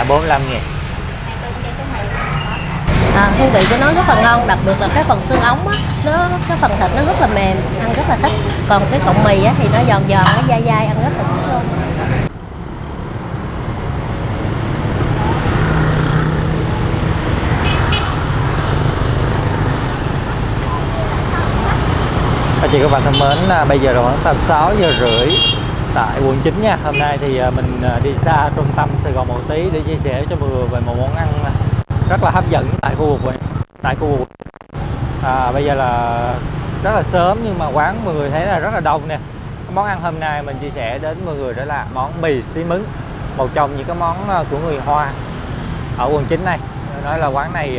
45.000. Hương vị của nó rất là ngon, đặc biệt là cái phần xương ống á, cái phần thịt nó rất là mềm, ăn rất là thích. Còn cái cọng mì á thì nó giòn giòn, nó dai dai, ăn rất là thích luôn. Các chị các bạn thân mến, bây giờ là khoảng tầm 6 giờ rưỡi tại quận 9 nha. Hôm nay thì mình đi xa trung tâm Sài Gòn một tí để chia sẻ cho mọi người về một món ăn rất là hấp dẫn tại khu vực bây giờ là rất là sớm nhưng mà quán mọi người thấy là rất là đông nè. Món ăn hôm nay mình chia sẻ đến mọi người đó là món mì xí mứng, một trong những cái món của người Hoa ở quận 9 này. Nói là quán này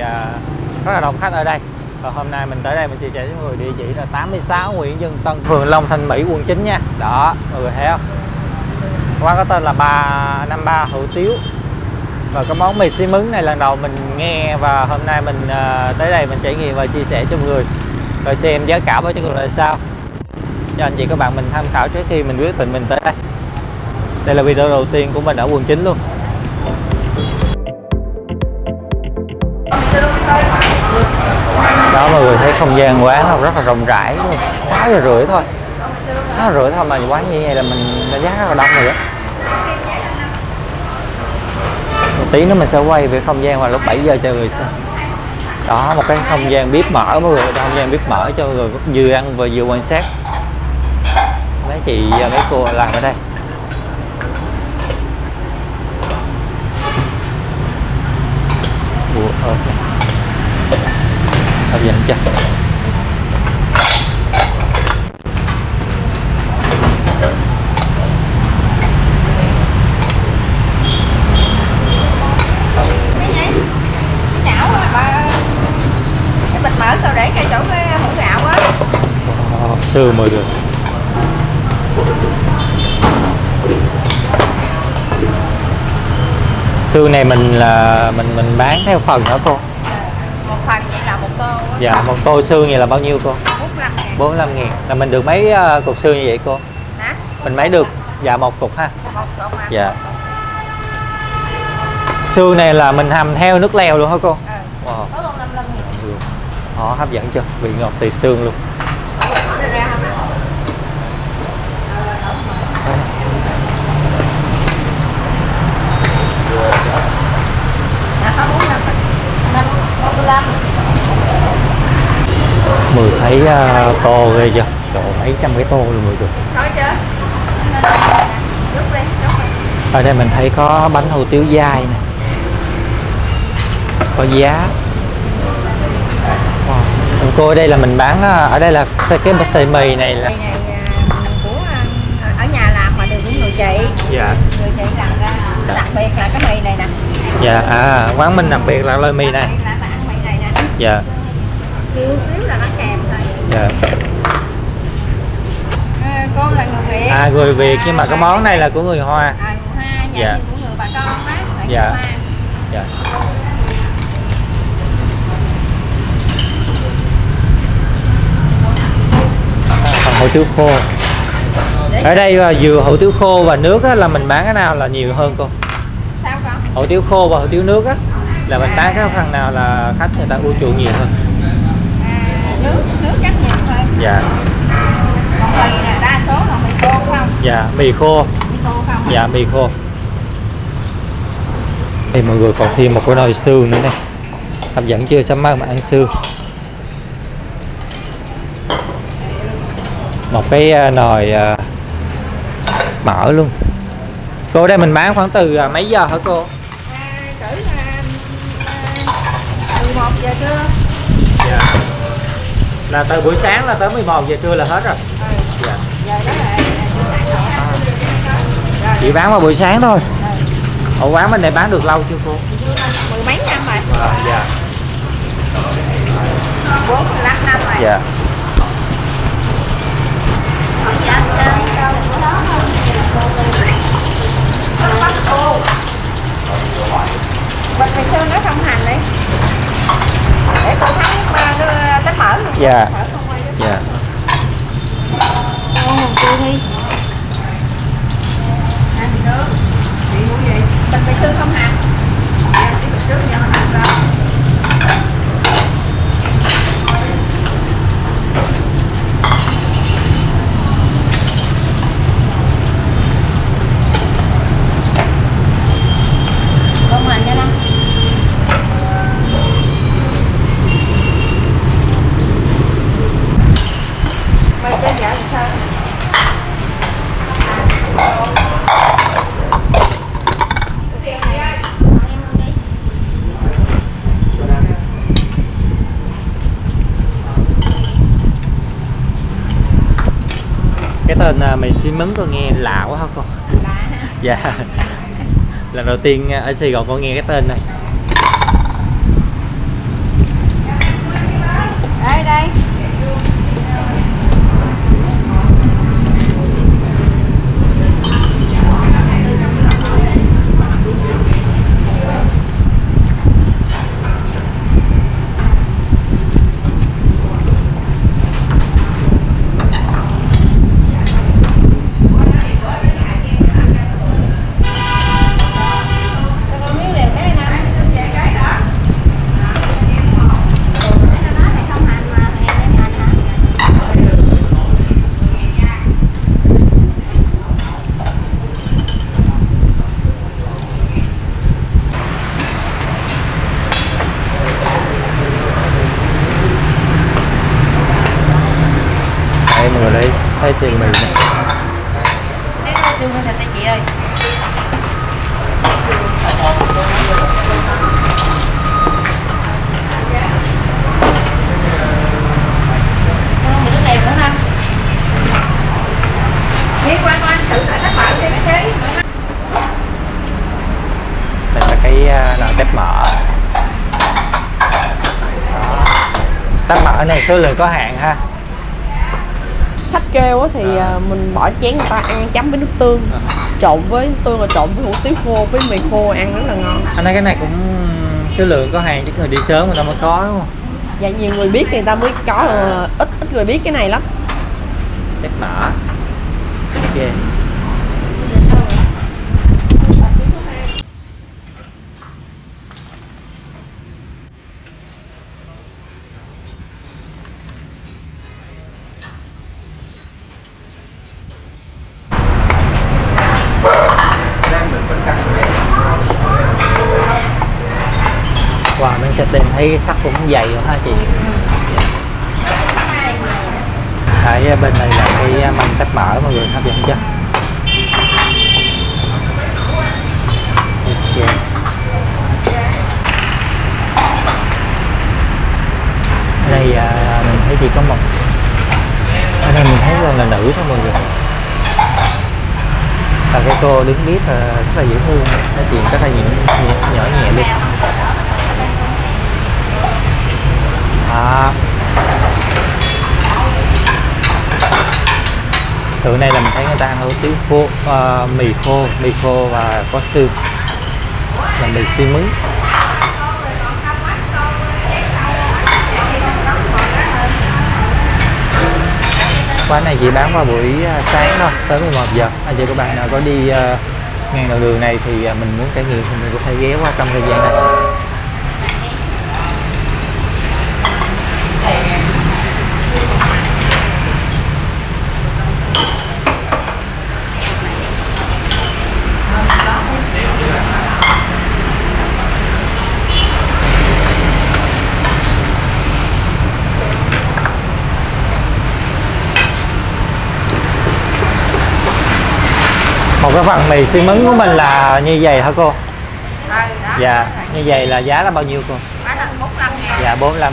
rất là đông khách ở đây. Và hôm nay mình tới đây mình chia sẻ với mọi người địa chỉ là 86 Nguyễn Dân Tân, phường Long Thành Mỹ, quận 9 nha. Đó, mọi người thấy không? Quán có tên là 353 Hủ Tiếu. Và cái món mì xí mứng này lần đầu mình nghe, và hôm nay mình tới đây mình trải nghiệm và chia sẻ cho mọi người, rồi xem giá cả với cho người là sao, cho anh chị các bạn mình tham khảo trước khi mình quyết định mình tới đây. Đây là video đầu tiên của mình ở quận 9 luôn. Đó, mọi người thấy không gian quán rất là rộng rãi luôn. 6 giờ rưỡi thôi, 6 giờ rưỡi thôi mà quán như vậy là mình đánh giá rất là đông rồi đó. Một tí nữa mình sẽ quay về không gian vào lúc 7 giờ cho người xem. Đó, một cái không gian bếp mở mọi người, không gian bếp mở cho người vừa ăn và vừa quan sát mấy chị và mấy cô làm ở đây. Hấp dẫn chưa? Mở tao để cái chỗ cái hũ gạo á. Sườn mọi người. Sườn này mình bán theo phần hả cô? Một phần vậy là một tô á. Dạ, một tô xương vậy là bao nhiêu cô? 45.000. 45.000. Là mình được mấy cục xương như vậy cô? Hả? Mình mấy được? Dạ, một cục ha. Một cục à. Dạ. Xương này là mình hầm theo nước lèo luôn hả cô? Ừ. Wow. Có 55.000. Đó, hấp dẫn chưa? Vị ngọt từ xương luôn. Mười thấy to ghê chưa? Trời, mấy trăm cái tô luôn mọi người. Ở đây mình thấy có bánh hủ tiếu dai nè, có giá. Wow. Cô, ở đây là mình bán, ở đây là cái sợi mì này là của ở nhà làm mà được của người chị. Dạ. Người chị làm ra. Đặc biệt là cái mì này nè. Dạ, quán mình đặc biệt là loại mì này. Là bạn ăn mì này nè. Dạ. Siêu thiếu là nó kèm thôi. Dạ. Cô là người Việt. Người Việt nhưng mà cái món này là của người Hoa. Người Hoa, dạ. Của người bà con á. Dạ. Dạ. Còn hủ tiếu khô. Ở đây vừa hủ tiếu khô và nước á, là mình bán cái nào là nhiều hơn cô? Sao con? Hủ tiếu khô và hủ tiếu nước á, là mình bán cái phần nào là khách người ta ưa chuộng nhiều hơn? Nước chắc nhiều hơn. Dạ. Còn mì nè, đa số là mì khô không? Dạ, mì khô. Mì khô không? Dạ, mì khô. Đây mọi người còn thêm một cái nồi xương nữa nè. Hấp dẫn chưa? Sắm mai mà ăn xương. Một cái nồi mỡ luôn. Cô, đây mình bán khoảng từ mấy giờ hả cô? Cỡ 11 giờ trưa. Dạ. Là từ buổi sáng là tới 11 giờ trưa là hết rồi. Dạ. Giờ đó là Chị bán vào buổi sáng thôi. Ở quán bên này bán được lâu chưa cô? Mười mấy năm rồi. Dạ. 45 năm rồi. Dạ. Bịch mì xương nó không hành đi. Để cô thắng tính mở luôn. Dạ. Dạ. Chưa đi. Bịch mì xương không hành. tên mì xi mấn con nghe lạ quá hả con? Lạ ha. Dạ. Lần đầu tiên ở Sài Gòn con nghe cái tên này. Đây đây. Đây mọi người đây thấy tiền mì này. Tiếp theo xương hay sạch đây chị ơi. Mình nước này nữa không? Chị quan thử lại các bạn đi cái chế. Đây là cái nồi tép mỡ. Tép mỡ này số lượng có hạn ha. Khách kêu á thì mình bỏ chén người ta ăn chấm với nước tương, trộn với tương rồi trộn với hủ tiếu khô với mì khô ăn rất là ngon. Anh nói cái này cũng số lượng có hạn chứ người đi sớm người ta mới có đúng không? Dạ nhiều người biết thì người ta mới có, ít người biết cái này lắm. Tép mỡ. Ok. Wow, mình sẽ tìm thấy cái sắt cũng dày rồi ha chị. Ở bên này là cái măng tép mỡ mọi người hấp dẫn chưa? Ok. Ở đây mình thấy chỉ có một, ở đây mình thấy là nữ thôi mọi người. Và cái cô đứng bếp rất là dễ thương, nói chuyện rất là nhỏ nhẹ luôn. Từ này là mình thấy người ta ăn hủ tiếu khô, mì khô và có xương là mì xi mấn. Quán này chỉ bán vào buổi sáng thôi, tới 11 giờ. Anh chị các bạn nào có đi ngang đoạn đường này thì mình muốn trải nghiệm thì mình có thể ghé qua trong thời gian này. Một cái phần mì xi mấn của mình là như vậy hả cô? Dạ, như vậy là giá là bao nhiêu cô? Bán là 45.000. Dạ 45.000.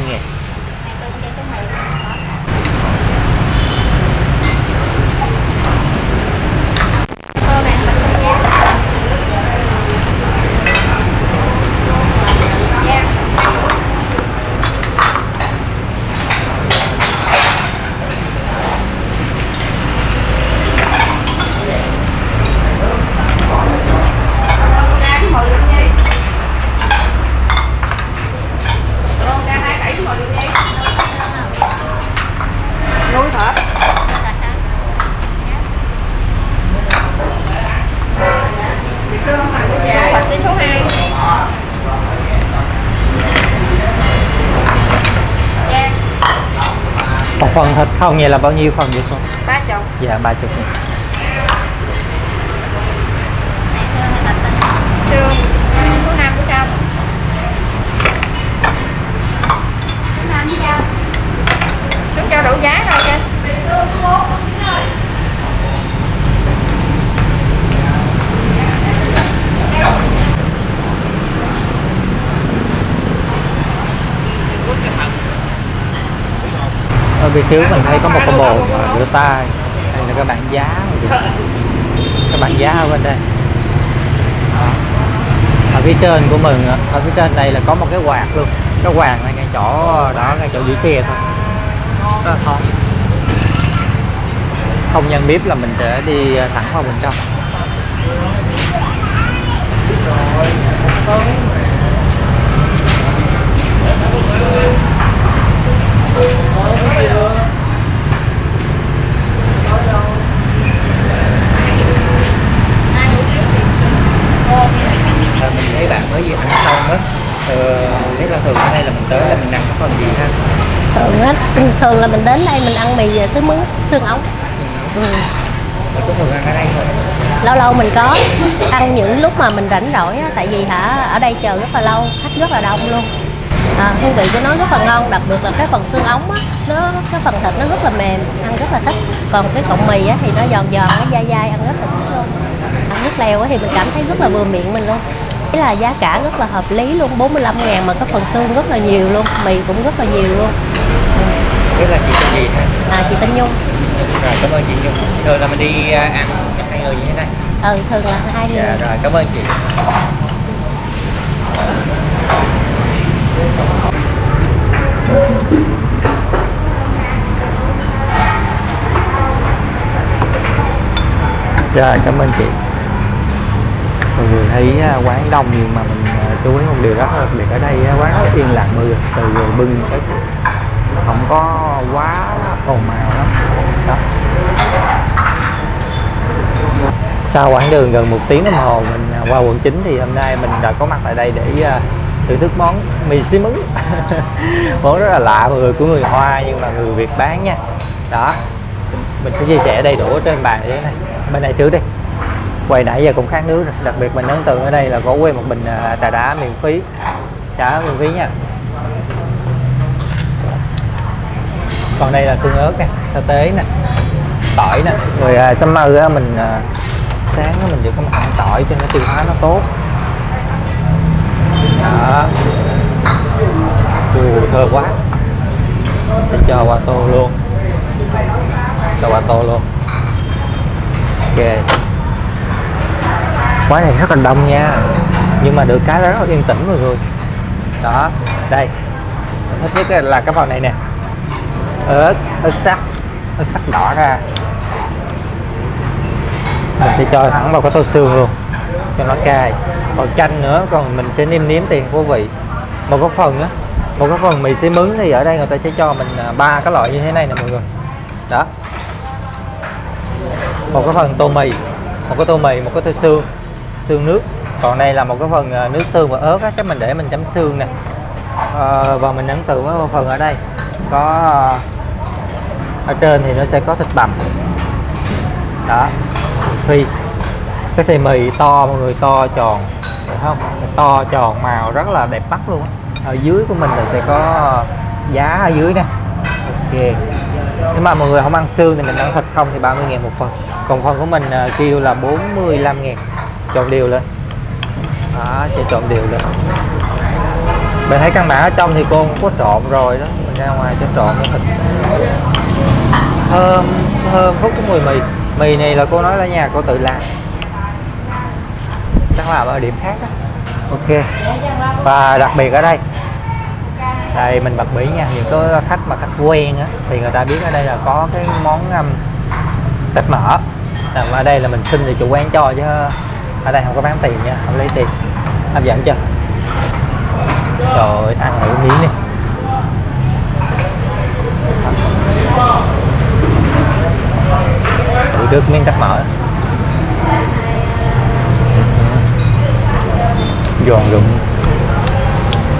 Một phần thịt không vậy là bao nhiêu phần vậy cô? 30. Dạ 30. Xương, số 5 của trong. Xuống cho đủ giá thôi chứ. Ở bên trước mình thấy có một cái bồn rửa tay, nhìn là các bạn giá, các bạn giá ở bên đây. Đó. Ở phía trên của mình, ở phía trên đây là có một cái quạt luôn, cái quạt này ngay chỗ đó, ngay chỗ giữ xe thôi. Rất là thoáng. Không nhân bếp là mình sẽ đi thẳng vào bên trong. Mình thấy bạn mới vừa ăn xong á, biết là thường ở đây là mình tới là mình ăn cái phần gì ha? Thường là mình đến đây mình ăn mì xứ mướn, xương ống. Mình có thường ăn ở đây thôi. Lâu lâu mình có ăn những lúc mà mình rảnh rỗi á, tại vì ở đây chờ rất là lâu, khách rất là đông luôn. Hương vị của nó rất là ngon, đặc biệt là cái phần xương ống á, cái phần thịt nó rất là mềm, ăn rất là thích. Còn cái cọng mì á thì nó giòn giòn, nó dai dai, ăn rất là thích luôn. Nước lèo á thì mình cảm thấy rất là vừa miệng mình luôn. Thế là giá cả rất là hợp lý luôn, 45.000 mà cái phần xương rất là nhiều luôn, mì cũng rất là nhiều luôn. Biết là chị tên gì hả? Chị tên Nhung. Rồi, cảm ơn chị Nhung. Thường là mình đi ăn hai người như thế này. Thường là hai người. Dạ, rồi, cảm ơn chị. Dạ, cảm ơn chị. Mọi người thấy quán đông nhưng mà mình chú ý một điều rất đặc biệt ở đây, quán rất yên lặng mọi người, từ bưng tới không có quá ồn ào lắm. Đó. Sau quãng đường gần 1 tiếng đồng hồ mình qua quận 9 thì hôm nay mình đã có mặt tại đây để thưởng thức món mì xí mứng. Món rất là lạ mọi người, của người Hoa nhưng mà người Việt bán nha. Đó, mình sẽ chia sẻ đầy đủ ở trên bàn như thế này. Bên này trước đi. Quầy nãy giờ cũng khát nước rồi, đặc biệt mình ấn tượng ở đây là có quên một bình trà đá miễn phí, trà miễn phí nha. Còn đây là tương ớt nè, sa tế nè, tỏi nè. Rồi summer á, mình sáng đó mình chỉ có một ăn tỏi cho nó tiêu hóa nó tốt. Đó, thơm quá. Để cho qua tô luôn, cho qua tô luôn. Ok, quán này rất là đông nha, nhưng mà được cái rất là yên tĩnh mọi người. Đó, đây mình thích nhất là cái phần này nè, ớt sắc đỏ ra. Mình sẽ cho thẳng vào cái tô xương luôn cho nó cay. Còn chanh nữa, còn mình sẽ nêm tiền của vị. Một cái phần mì xí mứng thì ở đây người ta sẽ cho mình 3 cái loại như thế này nè mọi người. Đó, một cái phần tô mì, một cái tô xương nước. Còn đây là một cái phần nước tương và ớt á, chắc mình để mình chấm xương nè. Và mình ấn tượng với một phần ở đây có ở trên thì nó sẽ có thịt bằm. Đó, phi cái xay mì to mọi người, to tròn, được không? To tròn màu rất là đẹp mắt luôn á. Ở dưới của mình là sẽ có giá ở dưới nè. Ok, nếu mà mọi người không ăn xương thì mình ăn thịt không thì 30.000 một phần. Còn phần của mình kêu là 45.000, trộn đều lên. Đó, sẽ trộn đều lên. Mình thấy căn bản ở trong thì cô cũng có trộn rồi đó, mình ra ngoài cho trộn cái thịt. Thơm phút của mùi mì. Mì này là cô nói là nhà cô tự làm, chắc là ở điểm khác đó. Ok, và đặc biệt ở đây mình bật mí nha, những cái khách quen á thì người ta biết ở đây là có cái món thịt mỡ. Ở đây là mình xin thì chủ quán cho, chứ ở đây không có bán tiền nha, không lấy tiền. Hấp dẫn chưa? Trời, ăn thử miếng đi. Thử trước miếng thịt mỡ, giòn rụm,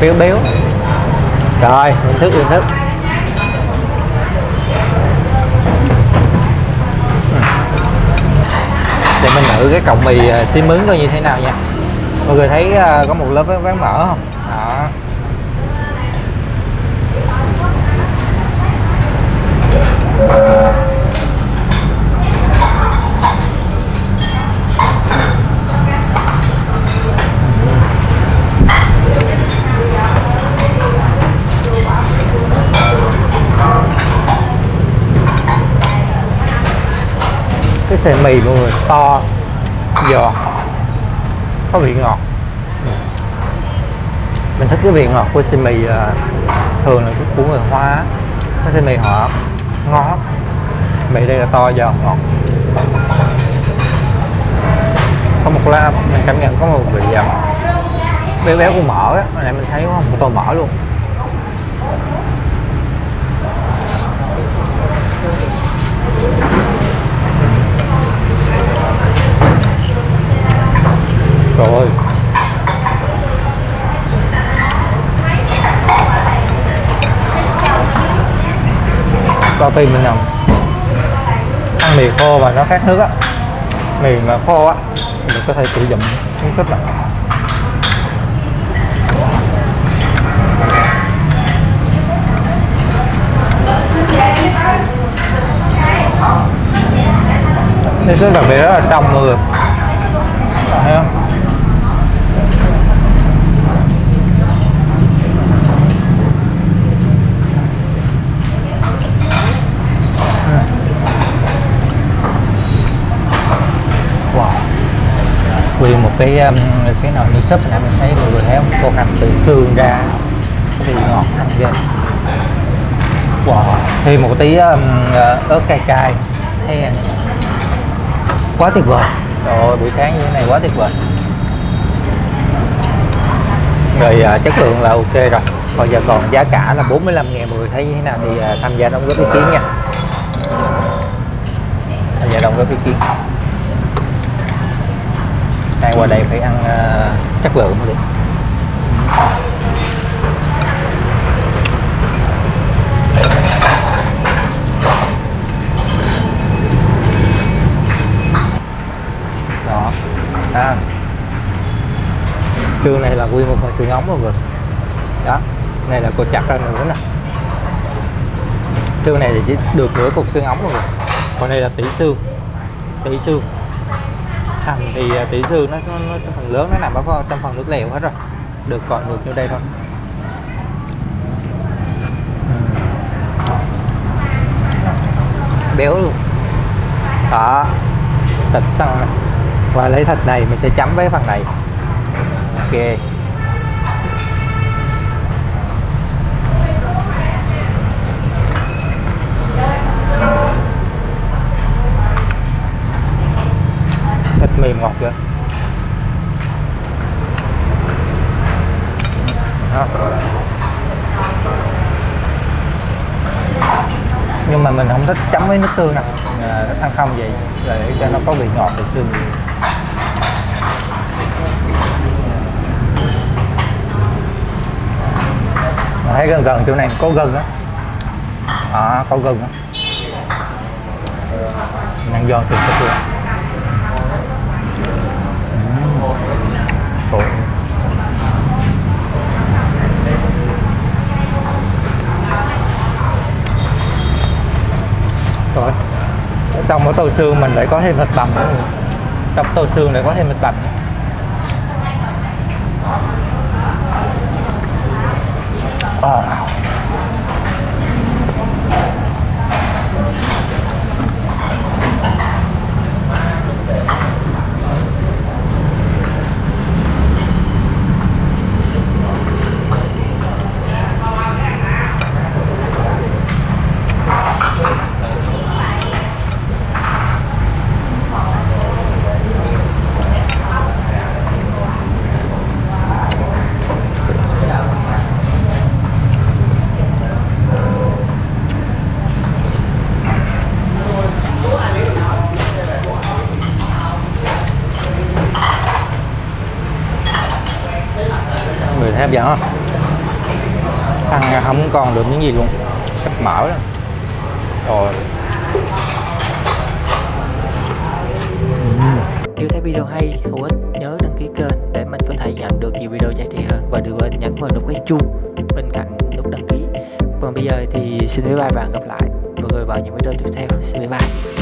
béo béo. Rồi, thưởng thức. Để mình thử cái cọng mì xí mướn coi như thế nào nha. Mọi người thấy có một lớp ván mỡ không? Đó. sợi mì mọi người, to, giòn, có vị ngọt. Mình thích cái vị ngọt của sợi mì, thường là của người Hoa. Cái sợi mì họ ngon lắm. Mì đây là to, giòn, ngọt. Có một lá mình cảm nhận có một vị béo béo của mỡ á, này mình thấy có một tô mỡ luôn. Rồi có tim mình nằm ăn mì khô mà nó khác nước á, mì mà khô á mình có thể sử dụng cái cách này. Đây rất đặc biệt, rất là trong mọi người, thấy không? Wow, nguyên một cái nồi như súp này mình thấy mọi người thấy không? Cô hầm từ xương ra, cái vị ngọt ăn ghê. Wow, thêm một tí ớt cay cay, thấy quá tuyệt vời. Rồi buổi sáng như thế này quá tuyệt vời. Rồi chất lượng là ok rồi. Còn giờ còn giá cả là 45.000, mọi người thấy như thế nào thì tham gia đóng góp ý kiến nha. Tham gia đóng góp ý kiến. Ai qua đây phải ăn chất lượng mới được. Đó. Xương này là nguyên một phần xương ống luôn rồi. Đó, này là cô chặt ra nữa nè. Xương này thì chỉ được nửa cục xương ống luôn rồi. Còn đây là tỉ xương. Tỉ xương. Hành thì tỉ xương nó phần lớn nó nằm ở trong phần nước lèo hết rồi. Còn được như đây thôi. Béo luôn. Đó, thịt săn này. Và lấy thịt này mình sẽ chấm với phần này. Ok. Thịt mềm ngọt rồi. Đó. Nhưng mà mình không thích chấm với nước tương nè, thích ăn không vậy để cho nó có vị ngọt từ xương. Thấy gần chỗ này có gừng á, có gừng á, ăn giòn từ xương. Rồi, trong cái tô xương mình lại có thêm thịt bằm nữa. Trong tô xương lại có thêm thịt bằm. Người thấy hấp dẫn không? Ăn không còn được những gì luôn, hết mỡ rồi. Rồi. Nếu thấy video hay, hữu ích, nhớ đăng ký kênh để mình có thể nhận được nhiều video giá trị hơn. Và đừng quên nhấn vào nút cái chuông bên cạnh nút đăng ký. Còn bây giờ thì xin bye bye và hẹn gặp lại mọi người vào những video tiếp theo. Xin bye bye.